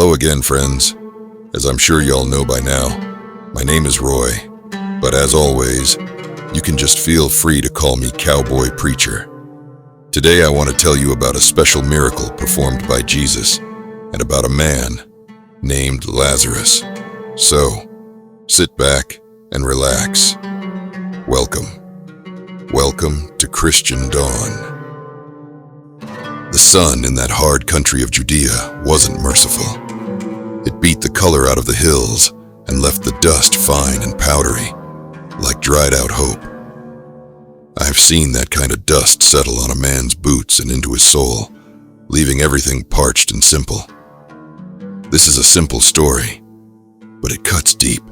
Hello again, friends. As I'm sure y'all know by now, my name is Roy, but as always, you can just feel free to call me Cowboy Preacher. Today I want to tell you about a special miracle performed by Jesus and about a man named Lazarus. So, sit back and relax. Welcome to Christian Dawn. The sun in that hard country of Judea wasn't merciful. It beat the color out of the hills and left the dust fine and powdery, like dried out hope. I've seen that kind of dust settle on a man's boots and into his soul, leaving everything parched and simple. This is a simple story, but it cuts deep,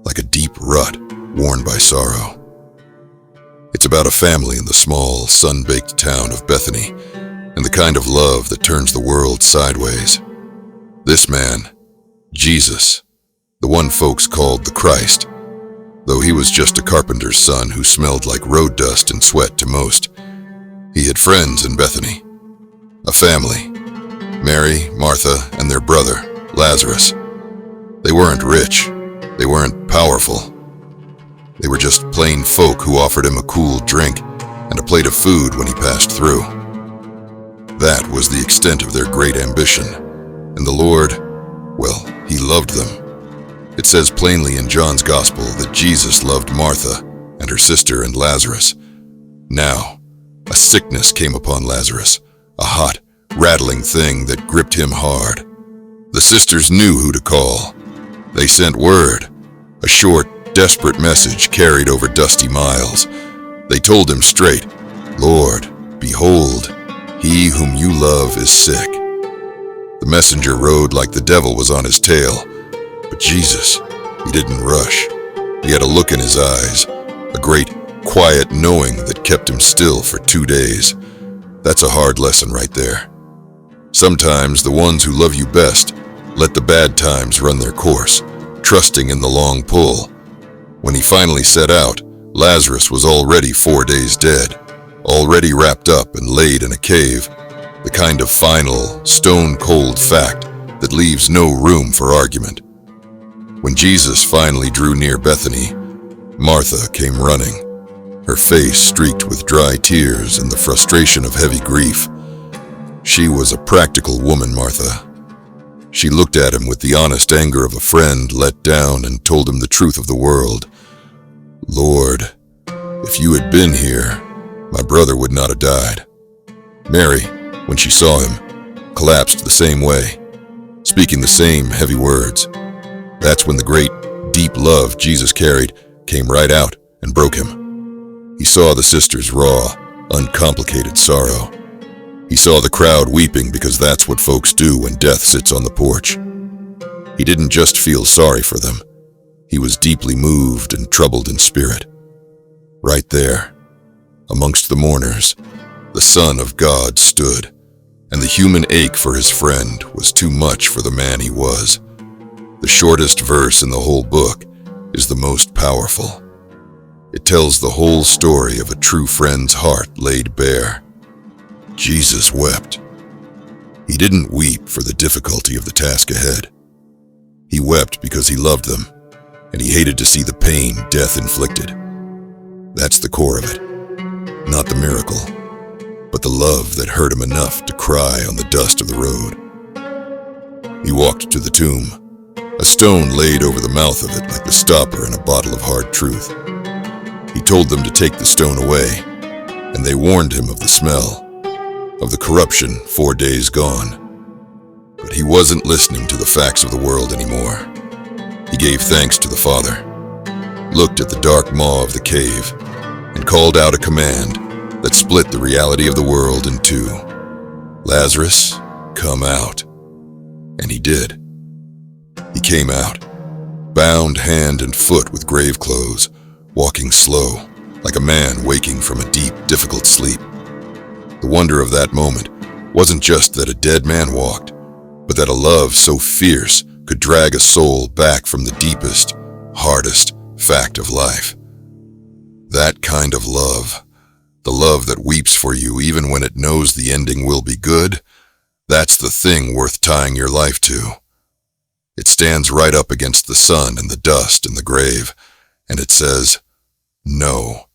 like a deep rut worn by sorrow. It's about a family in the small, sun-baked town of Bethany, and the kind of love that turns the world sideways. This man, Jesus, the one folks called the Christ, though he was just a carpenter's son who smelled like road dust and sweat to most, he had friends in Bethany, a family, Mary, Martha, and their brother, Lazarus. They weren't rich, they weren't powerful. They were just plain folk who offered him a cool drink and a plate of food when he passed through. That was the extent of their great ambition, and the Lord, well, he loved them. It says plainly in John's Gospel that Jesus loved Martha and her sister and Lazarus. Now, a sickness came upon Lazarus, a hot, rattling thing that gripped him hard. The sisters knew who to call. They sent word, a short, desperate message carried over dusty miles. They told him straight, "Lord, behold, he whom you love is sick." The messenger rode like the devil was on his tail, but Jesus, he didn't rush. He had a look in his eyes, a great, quiet knowing that kept him still for 2 days. That's a hard lesson right there. Sometimes the ones who love you best let the bad times run their course, trusting in the long pull. When he finally set out, Lazarus was already 4 days dead, already wrapped up and laid in a cave, the kind of final, stone-cold fact that leaves no room for argument. When Jesus finally drew near Bethany, Martha came running, her face streaked with dry tears and the frustration of heavy grief. She was a practical woman, Martha. She looked at him with the honest anger of a friend let down and told him the truth of the world. "Lord, if you had been here, my brother would not have died." Mary, when she saw him, collapsed the same way, speaking the same heavy words. That's when the great, deep love Jesus carried came right out and broke him. He saw the sisters' raw, uncomplicated sorrow. He saw the crowd weeping because that's what folks do when death sits on the porch. He didn't just feel sorry for them. He was deeply moved and troubled in spirit. Right there, amongst the mourners, the Son of God stood, and the human ache for his friend was too much for the man he was. The shortest verse in the whole book is the most powerful. It tells the whole story of a true friend's heart laid bare. Jesus wept. He didn't weep for the difficulty of the task ahead. He wept because he loved them, and he hated to see the pain death inflicted. That's the core of it. Not the miracle, but the love that hurt him enough to cry on the dust of the road. He walked to the tomb, a stone laid over the mouth of it like the stopper in a bottle of hard truth. He told them to take the stone away, and they warned him of the smell, of the corruption 4 days gone. But he wasn't listening to the facts of the world anymore. He gave thanks to the Father, looked at the dark maw of the cave, and called out a command that split the reality of the world in two. "Lazarus, come out." And he did. He came out, bound hand and foot with grave clothes, walking slow, like a man waking from a deep, difficult sleep. The wonder of that moment wasn't just that a dead man walked, but that a love so fierce could drag a soul back from the deepest, hardest fact of life. That kind of love, the love that weeps for you even when it knows the ending will be good, that's the thing worth tying your life to. It stands right up against the sun and the dust and the grave, and it says, "No,